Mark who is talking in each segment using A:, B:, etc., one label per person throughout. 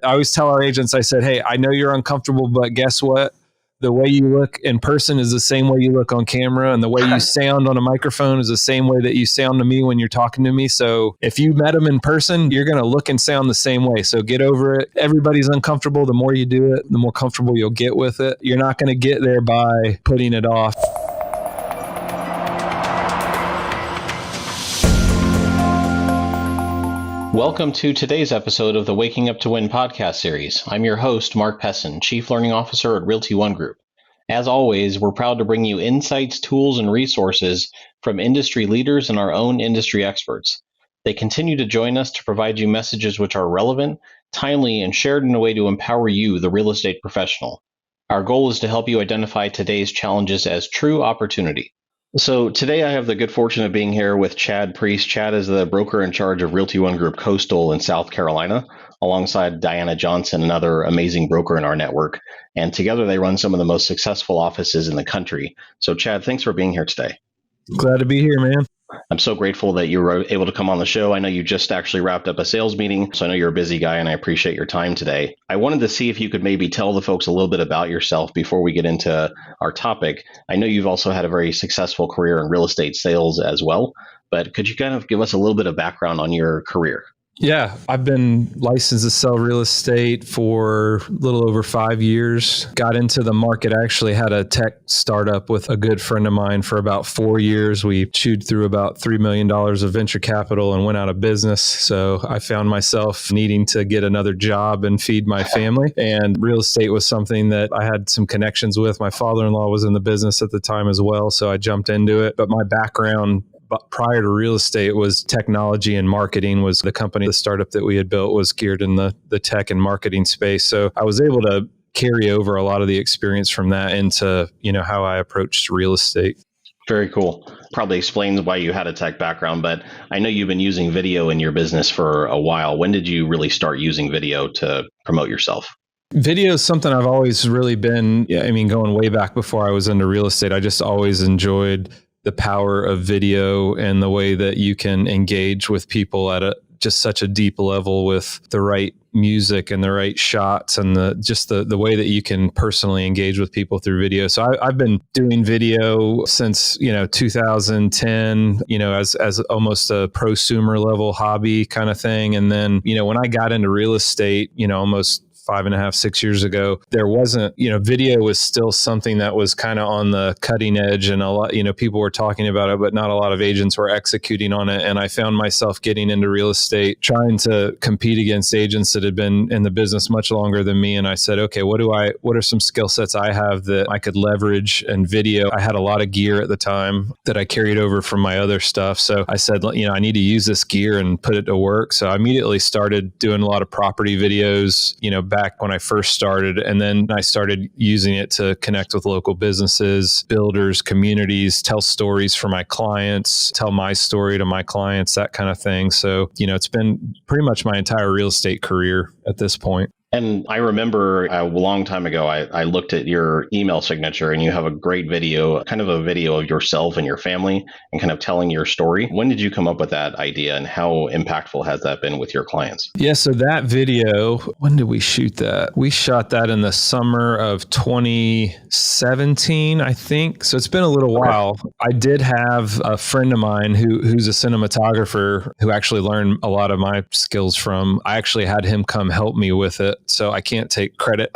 A: I always tell our agents, I said, hey, I know you're uncomfortable, but guess what? The way you look in person is the same way you look on camera, and the way you sound on a microphone is the same way that you sound to me when you're talking to me. So if you met them in person, you're going to look and sound the same way. So get over it. Everybody's uncomfortable. The more you do it, the more comfortable you'll get with it. You're not going to get there by putting it off.
B: Welcome to today's episode of the Waking Up to Win podcast series. I'm your host, Mark Pessin, Chief Learning Officer at Realty ONE Group. As always, we're proud to bring you insights, tools, and resources from industry leaders and our own industry experts. They continue to join us to provide you messages which are relevant, timely, and shared in a way to empower you, the real estate professional. Our goal is to help you identify today's challenges as true opportunity. So today I have the good fortune of being here with Chad Priest. Chad is the broker in charge of Realty ONE Group Coastal in South Carolina, alongside Diana Johnson, another amazing broker in our network. And together they run some of the most successful offices in the country. So Chad, thanks for being here today.
A: Glad to be here, man.
B: I'm so grateful that you were able to come on the show. I know you just actually wrapped up a sales meeting, so I know you're a busy guy and I appreciate your time today. I wanted to see if you could maybe tell the folks a little bit about yourself before we get into our topic. I know you've also had a very successful career in real estate sales as well, but could you kind of give us a little bit of background on your career?
A: Yeah, I've been licensed to sell real estate for a little over 5 years. Got into the market. I actually had a tech startup with a good friend of mine for about 4 years. We chewed through about $3 million of venture capital and went out of business. So I found myself needing to get another job and feed my family. And real estate was something that I had some connections with. My father-in-law was in the business at the time as well. So I jumped into it. But my background prior to real estate was technology and marketing. Was the company, the startup that we had built was geared in the tech and marketing space. So I was able to carry over a lot of the experience from that into, how I approached real estate.
B: Very cool. Probably explains why you had a tech background, but I know you've been using video in your business for a while. When did you really start using video to promote yourself?
A: Video is something I've always really been, going way back before I was into real estate. I just always enjoyed the power of video and the way that you can engage with people at just such a deep level with the right music and the right shots and the way that you can personally engage with people through video. So I've been doing video since 2010, as almost a prosumer level hobby kind of thing. And then when I got into real estate, almost 5.5, 6 years ago, there wasn't, video was still something that was kind of on the cutting edge, and a lot, people were talking about it, but not a lot of agents were executing on it. And I found myself getting into real estate, trying to compete against agents that had been in the business much longer than me. And I said, okay, what are some skill sets I have that I could leverage in video? I had a lot of gear at the time that I carried over from my other stuff. So I said, I need to use this gear and put it to work. So I immediately started doing a lot of property videos, back when I first started. And then I started using it to connect with local businesses, builders, communities, tell stories for my clients, tell my story to my clients, that kind of thing. So, it's been pretty much my entire real estate career at this point.
B: And I remember a long time ago, I looked at your email signature and you have a great video, kind of a video of yourself and your family and kind of telling your story. When did you come up with that idea and how impactful has that been with your clients?
A: Yeah, so that video, when did we shoot that? We shot that in the summer of 2017, I think. So it's been a little while. I did have a friend of mine who's a cinematographer who actually learned a lot of my skills from. I actually had him come help me with it. So I can't take credit.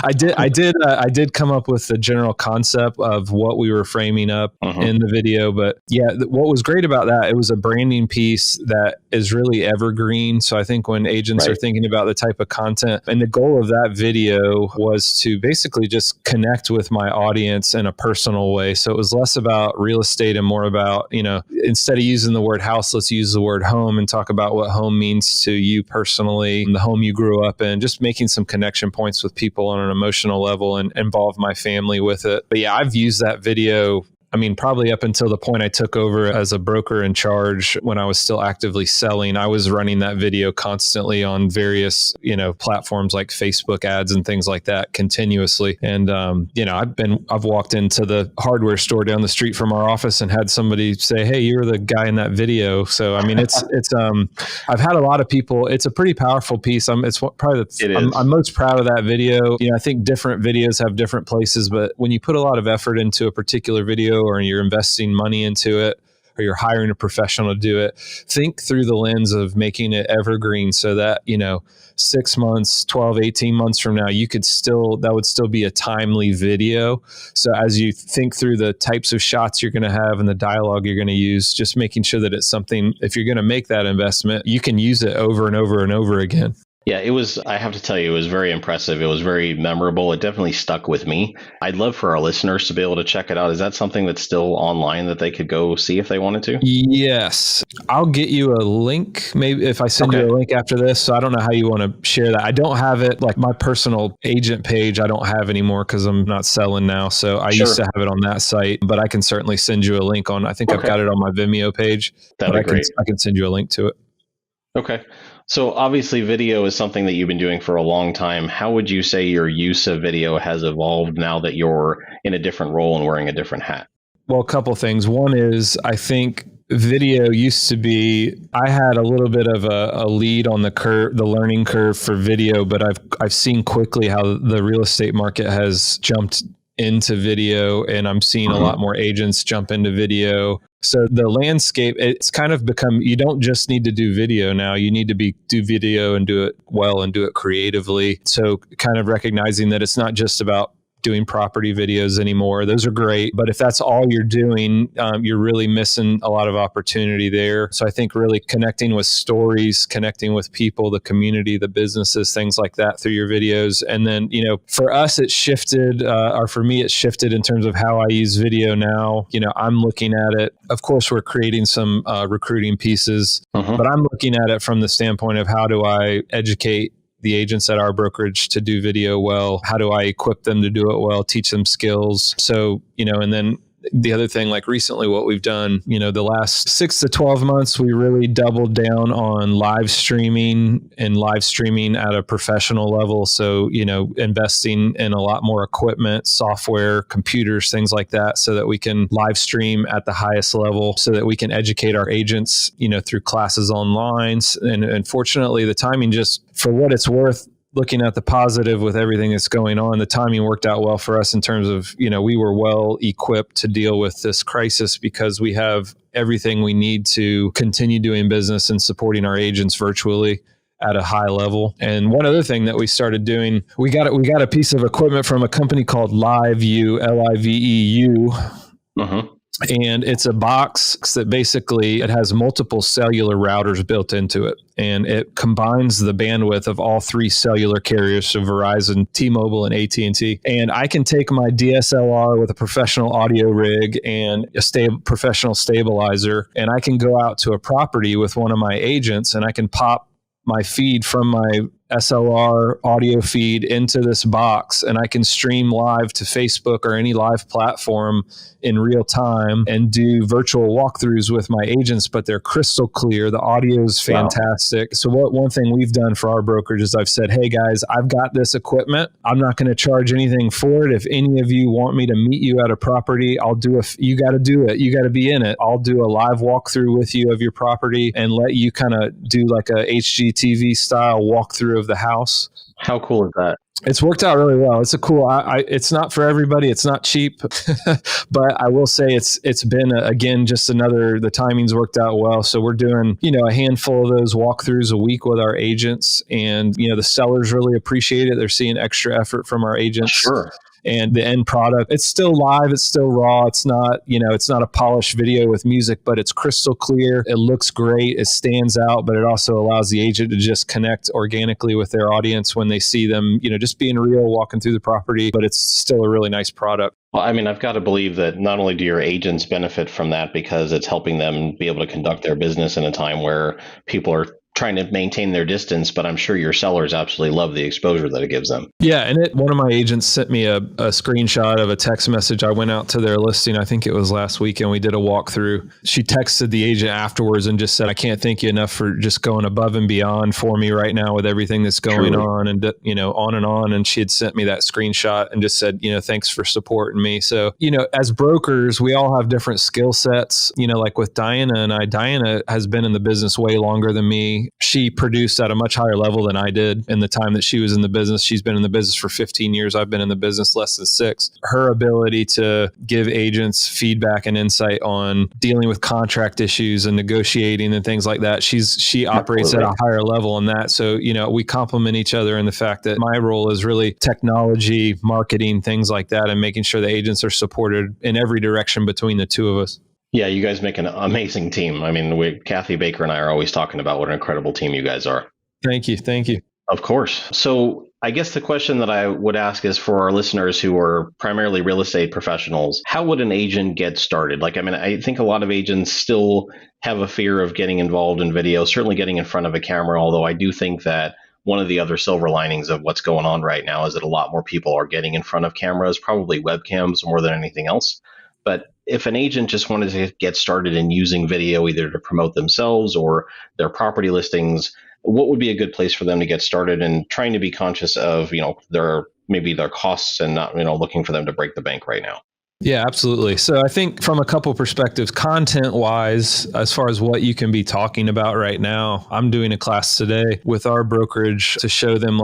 A: I did come up with the general concept of what we were framing up in the video. But yeah, what was great about that, it was a branding piece that is really evergreen. So I think when agents are thinking about the type of content, and the goal of that video was to basically just connect with my audience in a personal way. So it was less about real estate and more about, instead of using the word house, let's use the word home and talk about what home means to you personally, the home you grew up in, just making some connection points with people on an emotional level and involve my family with it. But yeah, I've used that video I mean, probably up until the point I took over as a broker in charge when I was still actively selling, I was running that video constantly on various, platforms like Facebook ads and things like that continuously. And, I've walked into the hardware store down the street from our office and had somebody say, "Hey, you're the guy in that video." So, I mean, I've had a lot of people, it's a pretty powerful piece. I'm most proud of that video. I think different videos have different places, but when you put a lot of effort into a particular video or you're investing money into it, or you're hiring a professional to do it, think through the lens of making it evergreen so that, 6 months, 12, 18 months from now, that would still be a timely video. So as you think through the types of shots you're going to have and the dialogue you're going to use, just making sure that it's something, if you're going to make that investment, you can use it over and over and over again.
B: Yeah, I have to tell you, it was very impressive. It was very memorable. It definitely stuck with me. I'd love for our listeners to be able to check it out. Is that something that's still online that they could go see if they wanted to?
A: Yes. I'll get you a link, maybe if I send you a link after this. So I don't know how you want to share that. I don't have it, like my personal agent page, I don't have anymore because I'm not selling now. So I used to have it on that site, but I can certainly send you a link I think I've got it on my Vimeo page.
B: That'd be great.
A: I can send you a link to it.
B: Okay. So obviously video is something that you've been doing for a long time. How would you say your use of video has evolved now that you're in a different role and wearing a different hat?
A: Well, a couple things. One is I think video used to be, I had a little bit of a lead on the learning curve for video, but I've seen quickly how the real estate market has jumped into video, and I'm seeing a lot more agents jump into video. So the landscape, it's kind of become, you don't just need to do video now, you need to do video and do it well and do it creatively. So kind of recognizing that it's not just about doing property videos anymore. Those are great, but if that's all you're doing, you're really missing a lot of opportunity there. So I think really connecting with stories, connecting with people, the community, the businesses, things like that through your videos. And then, for us, it shifted, or for me, it shifted in terms of how I use video now. I'm looking at it. Of course, we're creating some recruiting pieces, but I'm looking at it from the standpoint of how do I educate the agents at our brokerage to do video well? How do I equip them to do it well, teach them skills? So, and then the other thing, like recently what we've done, the last 6 to 12 months, we really doubled down on live streaming at a professional level. So, investing in a lot more equipment, software, computers, things like that, so that we can live stream at the highest level, so that we can educate our agents, through classes online. And fortunately, the timing, just for what it's worth, looking at the positive with everything that's going on, the timing worked out well for us in terms of, we were well equipped to deal with this crisis because we have everything we need to continue doing business and supporting our agents virtually at a high level. And one other thing that we started doing, we got a piece of equipment from a company called LiveU, LIVEU. And it's a box that basically, it has multiple cellular routers built into it. And it combines the bandwidth of all three cellular carriers, so Verizon, T-Mobile, and AT&T. And I can take my DSLR with a professional audio rig and a professional stabilizer, and I can go out to a property with one of my agents, and I can pop my feed from my SLR audio feed into this box, and I can stream live to Facebook or any live platform in real time and do virtual walkthroughs with my agents, but they're crystal clear. The audio is fantastic. Wow. So one thing we've done for our brokerage is I've said, hey guys, I've got this equipment. I'm not going to charge anything for it. If any of you want me to meet you at a property, you got to do it. You got to be in it. I'll do a live walkthrough with you of your property and let you kind of do like a HGTV style walkthrough of the house.
B: How cool is that?
A: It's worked out really well. It's a cool, it's not for everybody. It's not cheap, but I will say it's been, again, just the timing's worked out well. So we're doing, a handful of those walkthroughs a week with our agents, and, the sellers really appreciate it. They're seeing extra effort from our agents.
B: Sure.
A: And the end product, it's still live, it's still raw. It's not, it's not a polished video with music, but it's crystal clear. It looks great. It stands out, but it also allows the agent to just connect organically with their audience when they see them, just being real, walking through the property, but it's still a really nice product.
B: Well, I mean, I've got to believe that not only do your agents benefit from that because it's helping them be able to conduct their business in a time where people are trying to maintain their distance, but I'm sure your sellers absolutely love the exposure that it gives them.
A: Yeah. And one of my agents sent me a screenshot of a text message. I went out to their listing. I think it was last week, and we did a walkthrough. She texted the agent afterwards and just said, I can't thank you enough for just going above and beyond for me right now with everything that's going on, and, on and on. And she had sent me that screenshot and just said, thanks for supporting me. So, as brokers, we all have different skill sets, like with Diana and I. Diana has been in the business way longer than me. She produced at a much higher level than I did in the time that she was in the business. She's been in the business for 15 years. I've been in the business less than 6. Her ability to give agents feedback and insight on dealing with contract issues and negotiating and things like that, she operates at a higher level in that. So, we complement each other in the fact that my role is really technology, marketing, things like that, and making sure the agents are supported in every direction between the two of us.
B: Yeah, you guys make an amazing team. I mean, Kathy Baker and I are always talking about what an incredible team you guys are.
A: Thank you. Thank you.
B: Of course. So I guess the question that I would ask is for our listeners who are primarily real estate professionals, how would an agent get started? I think a lot of agents still have a fear of getting involved in video, certainly getting in front of a camera, although I do think that one of the other silver linings of what's going on right now is that a lot more people are getting in front of cameras, probably webcams more than anything else. But if an agent just wanted to get started in using video either to promote themselves or their property listings, what would be a good place for them to get started, and trying to be conscious of, their costs and not, looking for them to break the bank right now?
A: Yeah, absolutely. So I think from a couple perspectives, content wise, as far as what you can be talking about right now, I'm doing a class today with our brokerage to show them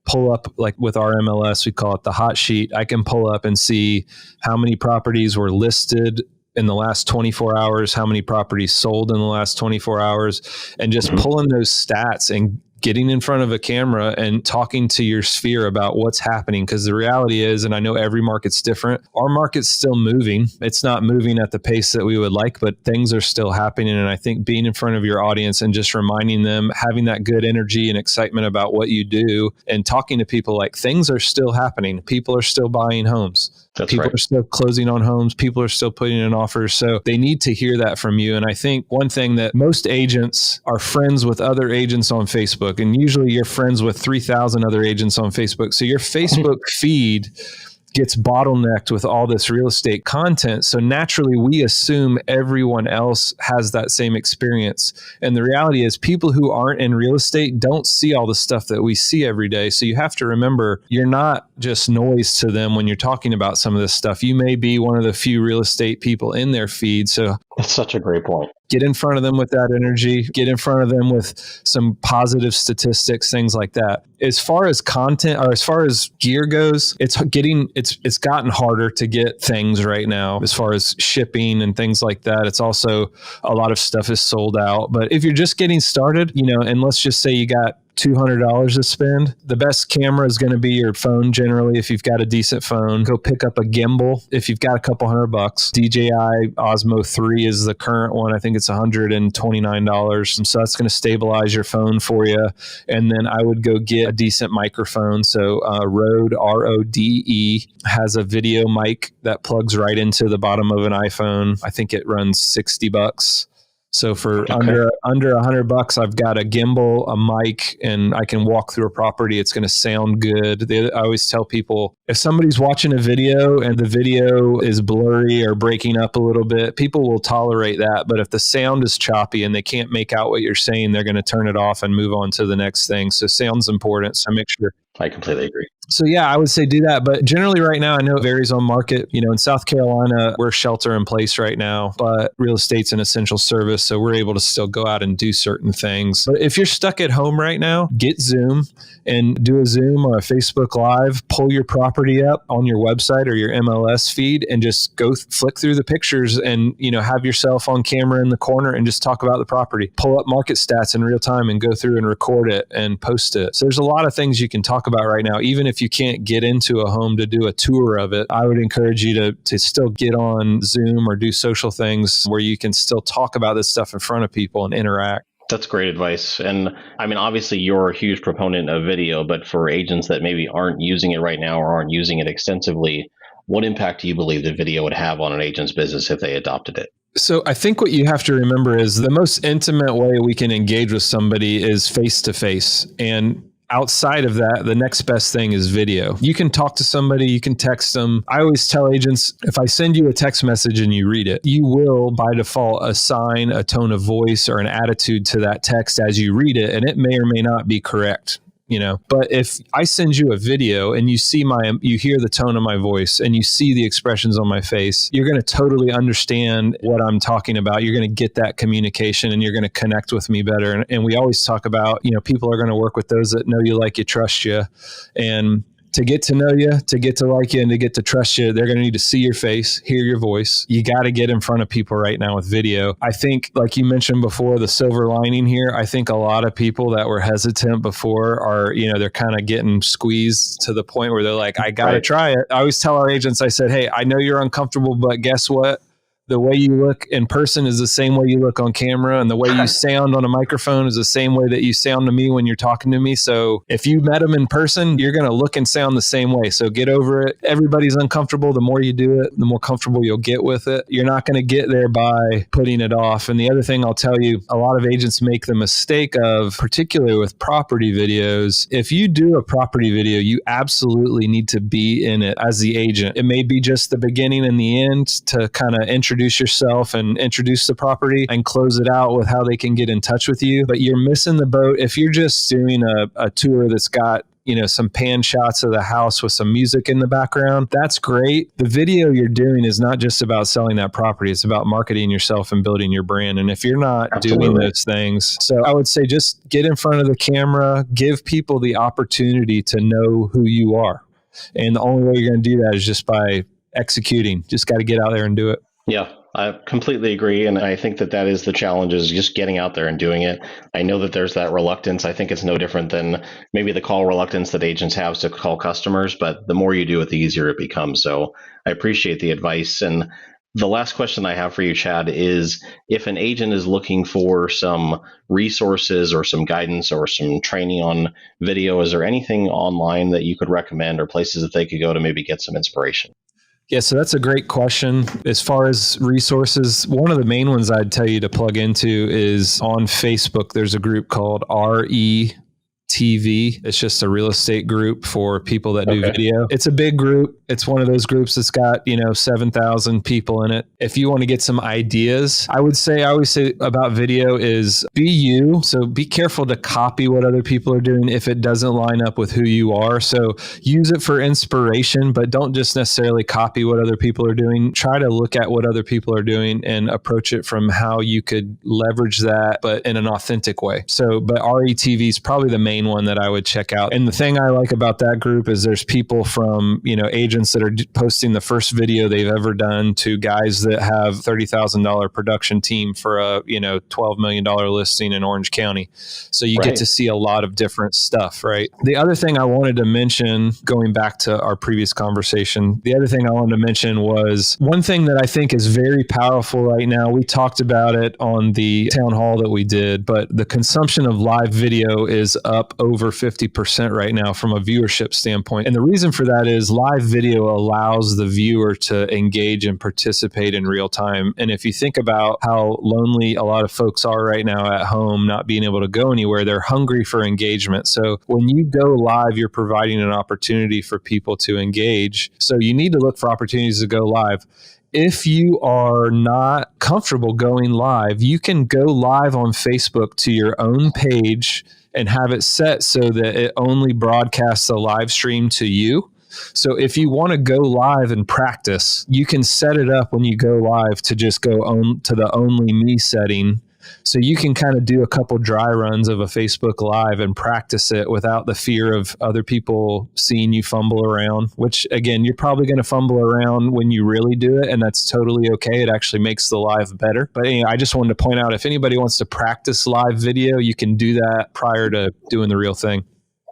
A: pull up, with our MLS, we call it the hot sheet. I can pull up and see how many properties were listed in the last 24 hours, how many properties sold in the last 24 hours, and just pulling those stats and getting in front of a camera and talking to your sphere about what's happening. Because the reality is, and I know every market's different, our market's still moving. It's not moving at the pace that we would like, but things are still happening. And I think being in front of your audience and just reminding them, having that good energy and excitement about what you do, and talking to people things are still happening. People are still buying homes. People are still closing on homes. People are still putting in offers. So they need to hear that from you. And I think one thing that most agents are friends with other agents on Facebook, and usually you're friends with 3,000 other agents on Facebook. So your Facebook feed gets bottlenecked with all this real estate content. So naturally, we assume everyone else has that same experience. And the reality is, people who aren't in real estate don't see all the stuff that we see every day. So you have to remember, you're not just noise to them when you're talking about some of this stuff. You may be one of the few real estate people in their feed. So
B: that's such a great point.
A: Get in front of them with that energy, get in front of them with some positive statistics, things like that. As far as content, or as far as gear goes, it's gotten harder to get things right now as far as shipping and things like that. It's also, a lot of stuff is sold out. But if you're just getting started, and let's just say you got $200 to spend, the best camera is going to be your phone. Generally, if you've got a decent phone, go pick up a gimbal. If you've got a couple $100, DJI Osmo 3 is the current one. I think it's $129. So that's going to stabilize your phone for you. And then I would go get a decent microphone. So Rode, RODE, has a video mic that plugs right into the bottom of an iPhone. I think it runs $60. So for under $100, I've got a gimbal, a mic, and I can walk through a property. It's going to sound good. I always tell people, if somebody's watching a video and the video is blurry or breaking up a little bit, people will tolerate that. But if the sound is choppy and they can't make out what you're saying, they're going to turn it off and move on to the next thing. So sound's important. So make sure.
B: I completely agree.
A: So yeah, I would say do that. But generally right now, I know it varies on market. In South Carolina, we're shelter in place right now, but real estate's an essential service. So we're able to still go out and do certain things. But if you're stuck at home right now, get Zoom and do a Zoom or a Facebook Live, pull your property up on your website or your MLS feed and just go flick through the pictures and, have yourself on camera in the corner and just talk about the property. Pull up market stats in real time and go through and record it and post it. So there's a lot of things you can talk about right now. Even if you can't get into a home to do a tour of it, I would encourage you to still get on Zoom or do social things where you can still talk about this stuff in front of people and interact.
B: That's great advice. And obviously you're a huge proponent of video, but for agents that maybe aren't using it right now or aren't using it extensively, what impact do you believe that video would have on an agent's business if they adopted it?
A: So I think what you have to remember is the most intimate way we can engage with somebody is face to face. And outside of that, the next best thing is video. You can talk to somebody, you can text them. I always tell agents, if I send you a text message and you read it, you will by default assign a tone of voice or an attitude to that text as you read it, and it may or may not be correct. But if I send you a video and you hear the tone of my voice and you see the expressions on my face, you're going to totally understand what I'm talking about. You're going to get that communication and you're going to connect with me better. And we always talk about, people are going to work with those that know you, like you, trust you. And to get to know you, to get to like you, and to get to trust you, they're going to need to see your face, hear your voice. You got to get in front of people right now with video. I think, like you mentioned before, the silver lining here, I think a lot of people that were hesitant before are, they're kind of getting squeezed to the point where they're like, I got to try it. I always tell our agents, I said, hey, I know you're uncomfortable, but guess what? The way you look in person is the same way you look on camera, and the way you sound on a microphone is the same way that you sound to me when you're talking to me. So if you met them in person, you're going to look and sound the same way. So get over it. Everybody's uncomfortable. The more you do it, the more comfortable you'll get with it. You're not going to get there by putting it off. And the other thing I'll tell you, a lot of agents make the mistake of, particularly with property videos, if you do a property video, you absolutely need to be in it as the agent. It may be just the beginning and the end to kind of introduce yourself and introduce the property and close it out with how they can get in touch with you. But you're missing the boat if you're just doing a tour that's got some pan shots of the house with some music in the background. That's great. The video you're doing is not just about selling that property. It's about marketing yourself and building your brand. And if you're not doing those things, so I would say just get in front of the camera, give people the opportunity to know who you are. And the only way you're going to do that is just by executing. Just got to get out there and do it.
B: Yeah, I completely agree. And I think that is the challenge, is just getting out there and doing it. I know that there's that reluctance. I think it's no different than maybe the call reluctance that agents have to call customers, but the more you do it, the easier it becomes. So I appreciate the advice. And the last question I have for you, Chad, is if an agent is looking for some resources or some guidance or some training on video, is there anything online that you could recommend or places that they could go to maybe get some inspiration?
A: Yeah, so that's a great question. As far as resources, one of the main ones I'd tell you to plug into is on Facebook. There's a group called RETV. It's just a real estate group for people that do video. It's a big group. It's one of those groups that's got, 7,000 people in it. If you want to get some ideas, I always say about video is be you. So be careful to copy what other people are doing if it doesn't line up with who you are. So use it for inspiration, but don't just necessarily copy what other people are doing. Try to look at what other people are doing and approach it from how you could leverage that, but in an authentic way. So, but RETV is probably the main one that I would check out. And the thing I like about that group is there's people from, agents that are posting the first video they've ever done to guys that have $30,000 production team for a, $12 million listing in Orange County. So you get to see a lot of different stuff, right? The other thing I wanted to mention, going back to our previous conversation, was one thing that I think is very powerful right now. We talked about it on the town hall that we did, but the consumption of live video is up over 50% right now from a viewership standpoint. And the reason for that is live video allows the viewer to engage and participate in real time. And if you think about how lonely a lot of folks are right now at home, not being able to go anywhere, they're hungry for engagement. So when you go live, you're providing an opportunity for people to engage. So you need to look for opportunities to go live. If you are not comfortable going live, you can go live on Facebook to your own page and have it set so that it only broadcasts a live stream to you. So if you want to go live and practice, you can set it up when you go live to just go on to the only me setting. So you can kind of do a couple dry runs of a Facebook Live and practice it without the fear of other people seeing you fumble around, which again, you're probably going to fumble around when you really do it. And that's totally okay. It actually makes the live better. But anyway, I just wanted to point out, if anybody wants to practice live video, you can do that prior to doing the real thing.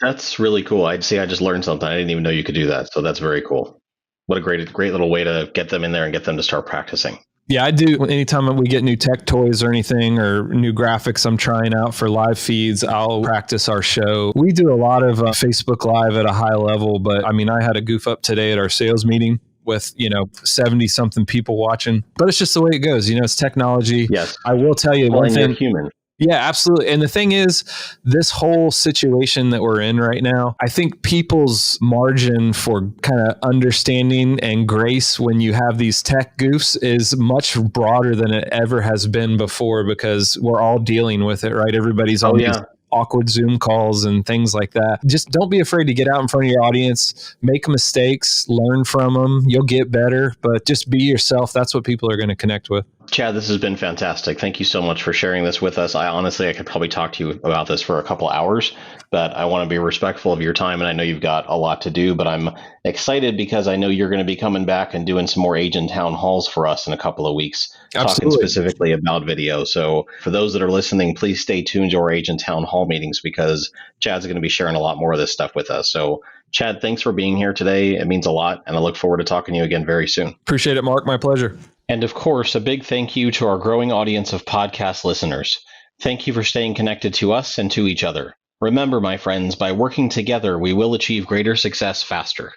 B: That's really cool. I just learned something. I didn't even know you could do that. So that's very cool. What a great little way to get them in there and get them to start practicing. Yeah, I do. Anytime we get new tech toys or anything or new graphics I'm trying out for live feeds, I'll practice our show. We do a lot of Facebook Live at a high level, but I mean, I had a goof up today at our sales meeting
A: with, 70 something people watching, but it's just the way it goes. It's technology.
B: Yes.
A: I will tell you one
B: And you're
A: thing.
B: human.
A: Yeah, absolutely. And the thing is, this whole situation that we're in right now, I think people's margin for kind of understanding and grace when you have these tech goofs is much broader than it ever has been before, because we're all dealing with it, right? Everybody's on these awkward Zoom calls and things like that. Just don't be afraid to get out in front of your audience, make mistakes, learn from them. You'll get better, but just be yourself. That's what people are going to connect with.
B: Chad, this has been fantastic. Thank you so much for sharing this with us. I could probably talk to you about this for a couple hours, but I want to be respectful of your time. And I know you've got a lot to do, but I'm excited because I know you're going to be coming back and doing some more agent town halls for us in a couple of weeks, talking specifically about video. So for those that are listening, please stay tuned to our agent town hall meetings, because Chad's going to be sharing a lot more of this stuff with us. So Chad, thanks for being here today. It means a lot. And I look forward to talking to you again very soon.
A: Appreciate it, Mark. My pleasure.
B: And of course, a big thank you to our growing audience of podcast listeners. Thank you for staying connected to us and to each other. Remember, my friends, by working together, we will achieve greater success faster.